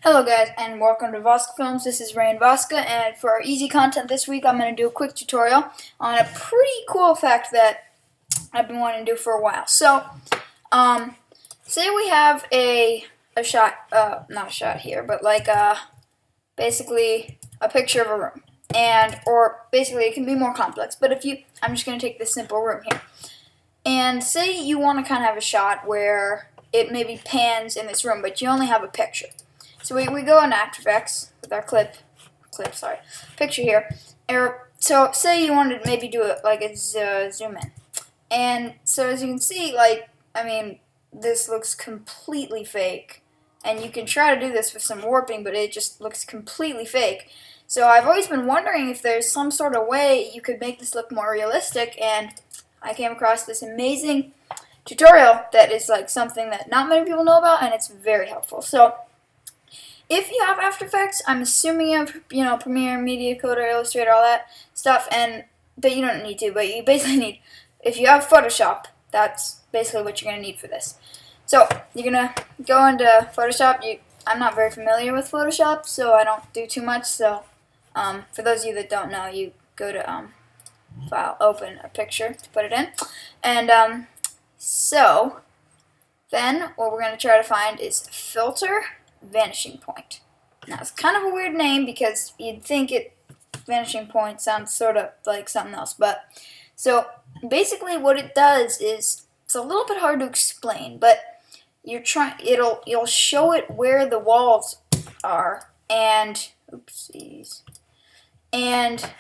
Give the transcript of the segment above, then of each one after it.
Hello guys, and welcome to Vaska Films. This is Rein Vaska, and for our easy content this week, I'm going to do a quick tutorial on a pretty cool effect that I've been wanting to do for a while. So, say we have a shot, not a shot here, but like basically a picture of a room, or basically it can be more complex. But I'm just going to take this simple room here, and say you want to kind of have a shot where it maybe pans in this room, but you only have a picture. So we go into After Effects with our picture here. So say you wanted to maybe do it like a zoom in. And so as you can see, this looks completely fake. And you can try to do this with some warping, but it just looks completely fake. So I've always been wondering if there's some sort of way you could make this look more realistic, and I came across this amazing tutorial that is like something that not many people know about, and it's very helpful. So if you have After Effects, I'm assuming you have, Premiere, Media Coder, Illustrator, all that stuff, but you don't need to, but you basically need, if you have Photoshop, that's basically what you're going to need for this. So, you're going to go into Photoshop. I'm not very familiar with Photoshop, so I don't do too much, so for those of you that don't know, you go to File, Open a picture to put it in, and so then what we're going to try to find is Filter Vanishing Point. Now it's kind of a weird name because you'd think vanishing point sounds sort of like something else, but so basically what it does is, it's a little bit hard to explain, but you'll show it where the walls are, and and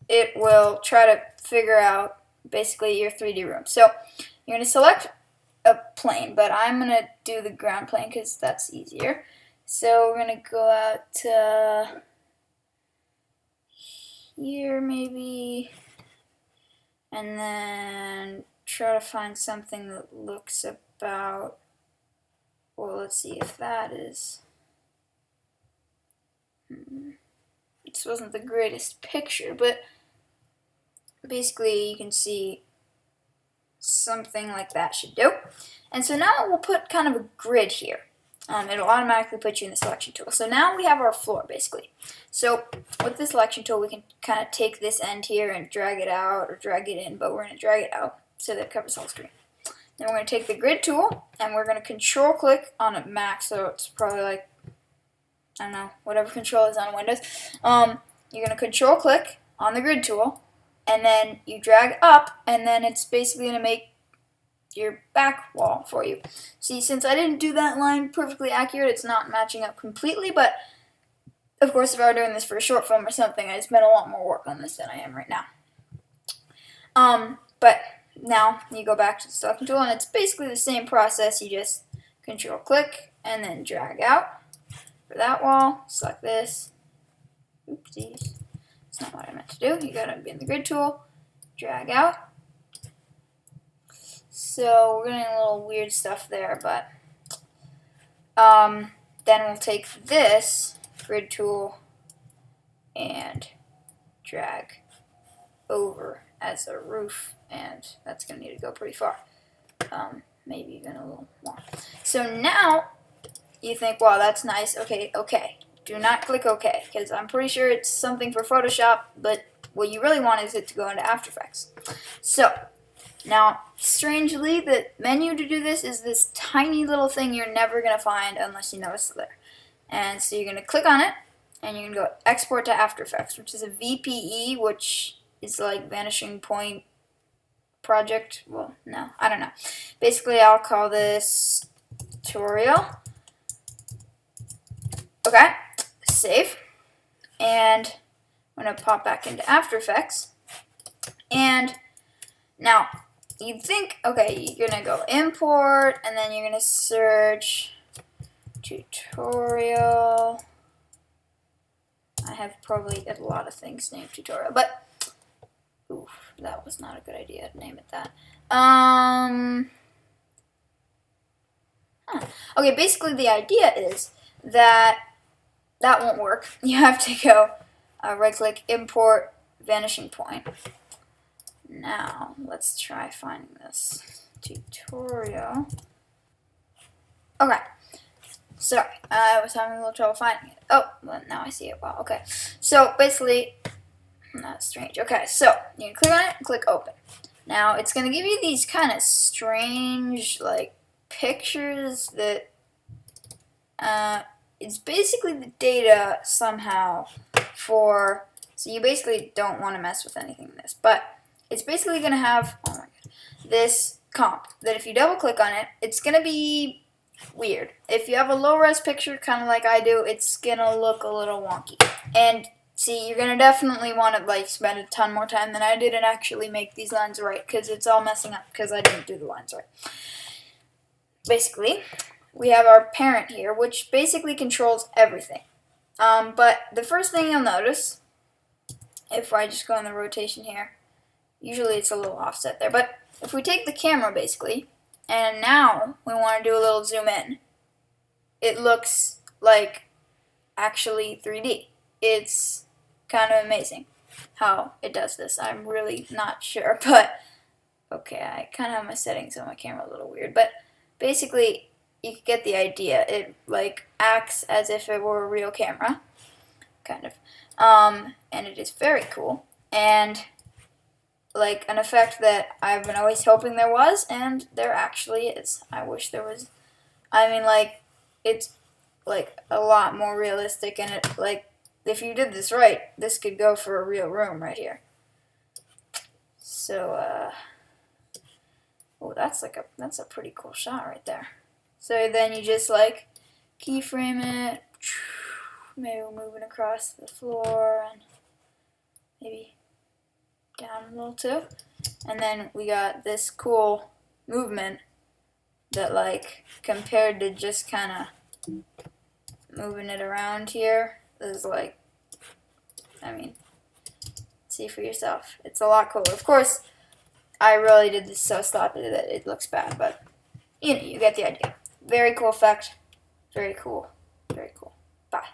it will try to figure out basically your 3D room. So you're going to select a plane, but I'm going to do the ground plane because that's easier. So we're going to go out to here maybe, and then try to find something that looks about, well, let's see if that is, this wasn't the greatest picture, but basically you can see something like that should do. And so now we'll put kind of a grid here. It'll automatically put you in the selection tool. So now we have our floor basically. So with the selection tool we can kind of take this end here and drag it out or drag it in, but we're going to drag it out so that it covers the whole screen. Then we're going to take the grid tool and we're going to control click on a Mac, so it's probably like, I don't know, whatever control is on Windows. You're going to control click on the grid tool, and then you drag up, and then it's basically going to make your back wall for you. See, since I didn't do that line perfectly accurate, it's not matching up completely, but of course if I were doing this for a short film or something, I'd spend a lot more work on this than I am right now. But now you go back to the selection tool, and it's basically the same process. You just control click and then drag out for that wall, select this. Oopsies. That's not what I meant to do. You gotta be in the grid tool, drag out. So we're getting a little weird stuff there, but then we'll take this grid tool and drag over as a roof, and that's gonna need to go pretty far, maybe even a little more. So now you think, wow, that's nice. Okay. Do not click OK, because I'm pretty sure it's something for Photoshop, but what you really want is it to go into After Effects. So, now, strangely, the menu to do this is this tiny little thing you're never going to find unless you know it's there. And so you're going to click on it, and you're going to go Export to After Effects, which is a VPE, which is like Vanishing Point Project. Well, no, I don't know. Basically, I'll call this tutorial. Okay. Save, and I'm going to pop back into After Effects, and now you'd think, okay, you're going to go import, and then you're going to search tutorial. I have probably a lot of things named tutorial, but oof, that was not a good idea to name it that. Okay, basically the idea is that won't work. You have to go right click, import vanishing point. Now let's try finding this tutorial. Okay, Sorry, I was having a little trouble finding it. Oh, well, now I see it. Wow, okay. So basically, that's strange. Okay, so you can click on it, click open. Now it's going to give you these kind of strange, like, pictures that it's basically the data somehow for, so you basically don't want to mess with anything in this, but it's basically going to have, oh my god, this comp that if you double click on it, it's going to be weird. If you have a low res picture, kind of like I do, it's going to look a little wonky. And see, you're going to definitely want to like spend a ton more time than I did and actually make these lines right, because it's all messing up because I didn't do the lines right. Basically, we have our parent here, which basically controls everything. But the first thing you'll notice, if I just go in the rotation here, usually it's a little offset there, but if we take the camera basically, and now we want to do a little zoom in, it looks like actually 3D. It's kind of amazing how it does this. I'm really not sure, but okay, I kind of have my settings on my camera a little weird, but basically you get the idea. It like acts as if it were a real camera, kind of, and it is very cool, and like an effect that I've been always hoping there was, and there actually is. I wish there was. I mean, like, it's like a lot more realistic, and it like if you did this right, this could go for a real room right here. So oh, that's a pretty cool shot right there. So then you just like keyframe it, maybe moving across the floor and maybe down a little too. And then we got this cool movement that like compared to just kind of moving it around here is like, I mean, see for yourself. It's a lot cooler. Of course, I really did this so sloppy that it looks bad, but you know, you get the idea. Very cool effect. Very cool. Very cool. Bye.